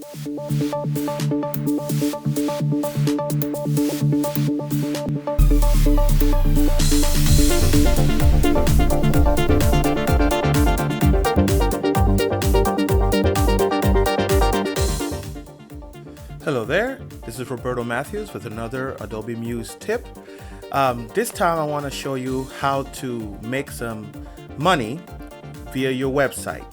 Hello there, this is Roberto Matthews with another Adobe Muse tip. This time I want to show you how to make some money via your website.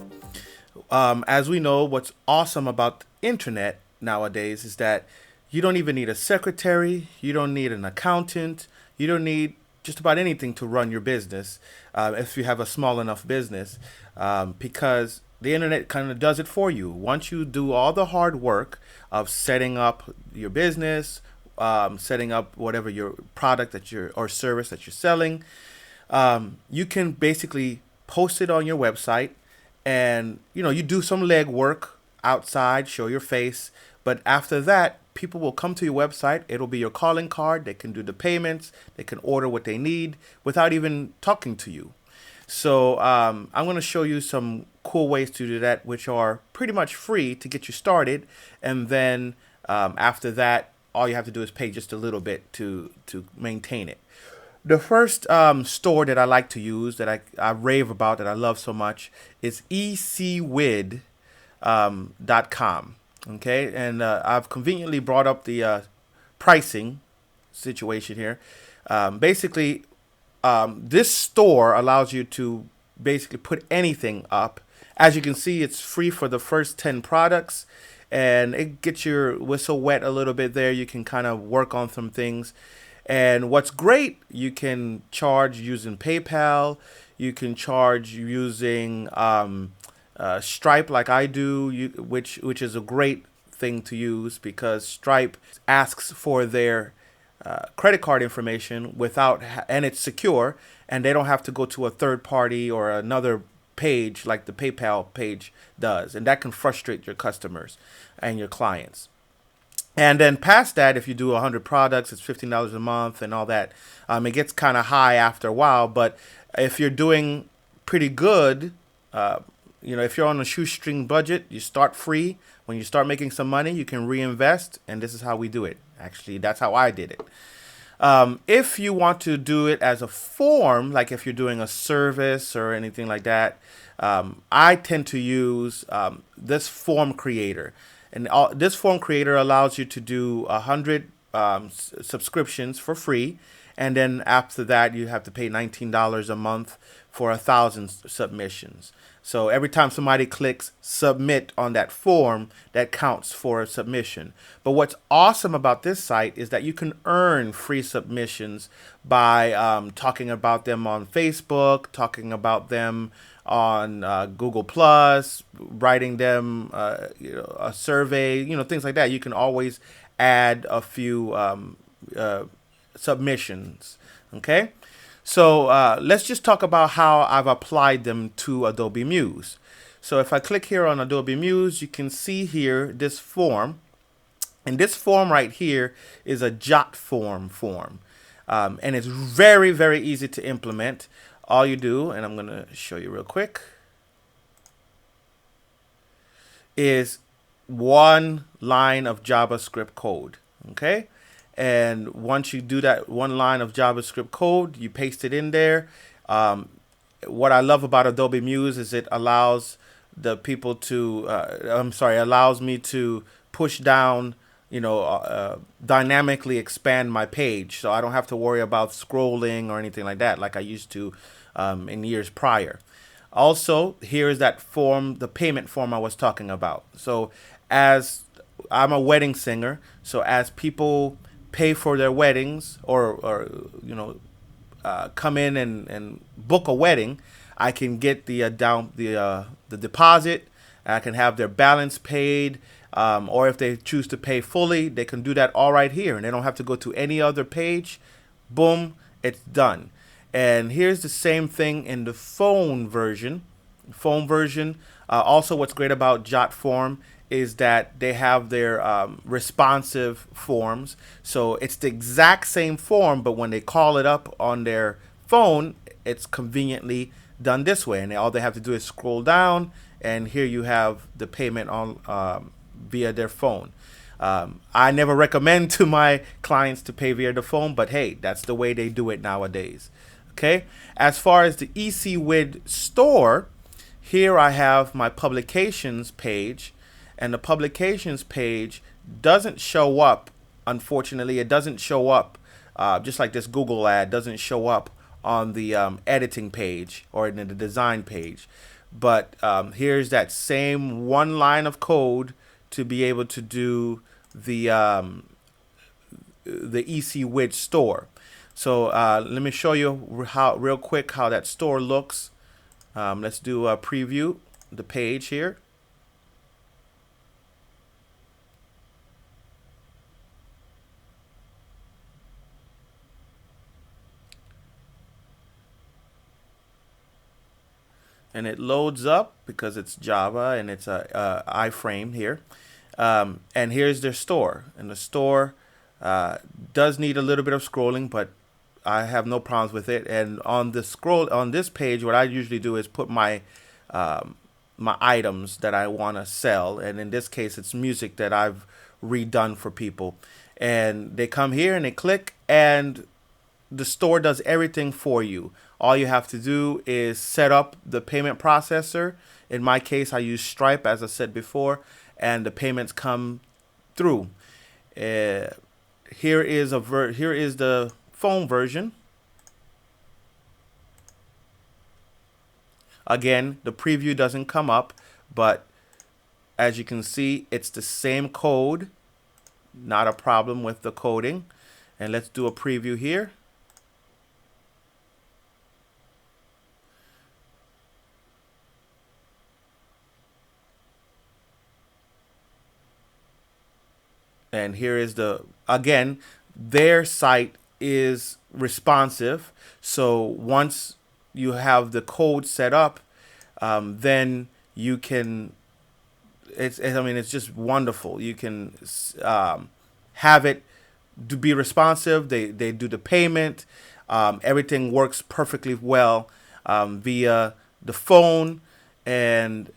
As we know, what's awesome about the internet nowadays is that you don't even need a secretary, you don't need an accountant, you don't need just about anything to run your business if you have a small enough business, because the internet kind of does it for you. Once you do all the hard work of setting up your business, setting up whatever your product that you're or service that you're selling, you can basically post it on your website, and you do some legwork outside, show your face, but after that, people will come to your website. It'll be your calling card. They can do the payments. They can order what they need without even talking to you. So I'm going to show you some cool ways to do that, which are pretty much free to get you started. And then after that, all you have to do is pay just a little bit to maintain it. The first store that I like to use, that I rave about, that I love so much, is ECWID.com. Okay, and I've conveniently brought up the pricing situation here. Basically, this store allows you to basically put anything up. As you can see, it's free for the first 10 products, and it gets your whistle wet a little bit there. You can kind of work on some things. And what's great, you can charge using PayPal. You can charge using Stripe, like I do, which is a great thing to use, because Stripe asks for their credit card information and it's secure, and they don't have to go to a third party or another page like the PayPal page does, and that can frustrate your customers and your clients. And then past that, if you do 100 products, it's $15 a month and all that. It gets kind of high after a while, but if you're doing pretty good, if you're on a shoestring budget, you start free. When you start making some money, you can reinvest, and this is how we do it. Actually, that's how I did it. If you want to do it as a form, like if you're doing a service or anything like that, I tend to use this form creator. And this form creator allows you to do 100 subscriptions for free. And then after that, you have to pay $19 a month for 1,000 submissions. So every time somebody clicks submit on that form, that counts for a submission. But what's awesome about this site is that you can earn free submissions by talking about them on Facebook, talking about them on Google Plus, writing them a survey, things like that. You can always add a few submissions. Okay, so let's just talk about how I've applied them to Adobe Muse. So if I click here on Adobe Muse, you can see here this form, and this form right here is a jot form, and it's very, very easy to implement. All you do, and I'm going to show you real quick, is one line of JavaScript code. Okay, and once you do that one line of JavaScript code, you paste it in there. What I love about Adobe Muse is it allows the people to, allows me to push down, dynamically expand my page, so I don't have to worry about scrolling or anything like that, like I used to in years prior. Also, here is that form, the payment form I was talking about. So as I'm a wedding singer, so as people pay for their weddings or come in and book a wedding, I can get the deposit. I can have their balance paid, or if they choose to pay fully, they can do that all right here, and they don't have to go to any other page. Boom, it's done. And here's the same thing in the phone version. Also, what's great about JotForm is that they have their responsive forms. So it's the exact same form, but when they call it up on their phone, it's conveniently done this way. And all they have to do is scroll down, and here you have the payment on via their phone. I never recommend to my clients to pay via the phone, but hey, that's the way they do it nowadays. Okay. As far as the ECWID store, here I have my publications page, and the publications page doesn't show up. Unfortunately, it doesn't show up just like this Google ad doesn't show up on the editing page or in the design page. But here's that same one line of code to be able to do the ECWID store. So let me show you real quick how that store looks. Let's do a preview the page here. And it loads up because it's Java and it's a iframe here. And here's their store. And the store does need a little bit of scrolling, but I have no problems with it. And on this page, what I usually do is put my my items that I want to sell. And in this case, it's music that I've redone for people. And they come here and they click, and the store does everything for you. All you have to do is set up the payment processor. In my case, I use Stripe, as I said before, and the payments come through. Here is the phone version. Again, the preview doesn't come up, but as you can see, it's the same code. Not a problem with the coding. And let's do a preview here. And here is again, their site is responsive. So once you have the code set up, then you can, I mean, it's just wonderful. You can have it to be responsive. They do the payment. Everything works perfectly well via the phone, and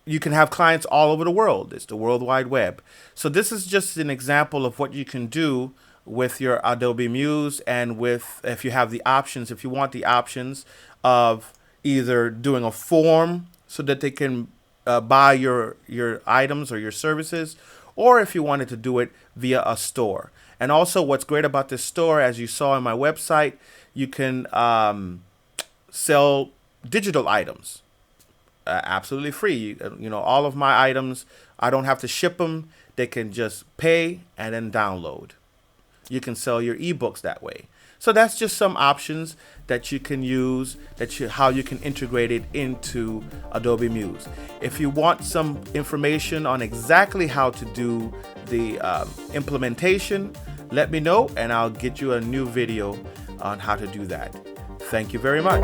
you can have clients all over the world. It's the World Wide Web. So this is just an example of what you can do with your Adobe Muse, and if you have the options, if you want the options of either doing a form so that they can buy your items or your services, or if you wanted to do it via a store. And also what's great about this store, as you saw on my website, you can sell digital items. Absolutely free. You know, all of my items, I don't have to ship them. They can just pay and then download. You can sell your ebooks that way. So that's just some options that you can use, how you can integrate it into Adobe Muse. If you want some information on exactly how to do the implementation, let me know and I'll get you a new video on how to do that. Thank you very much.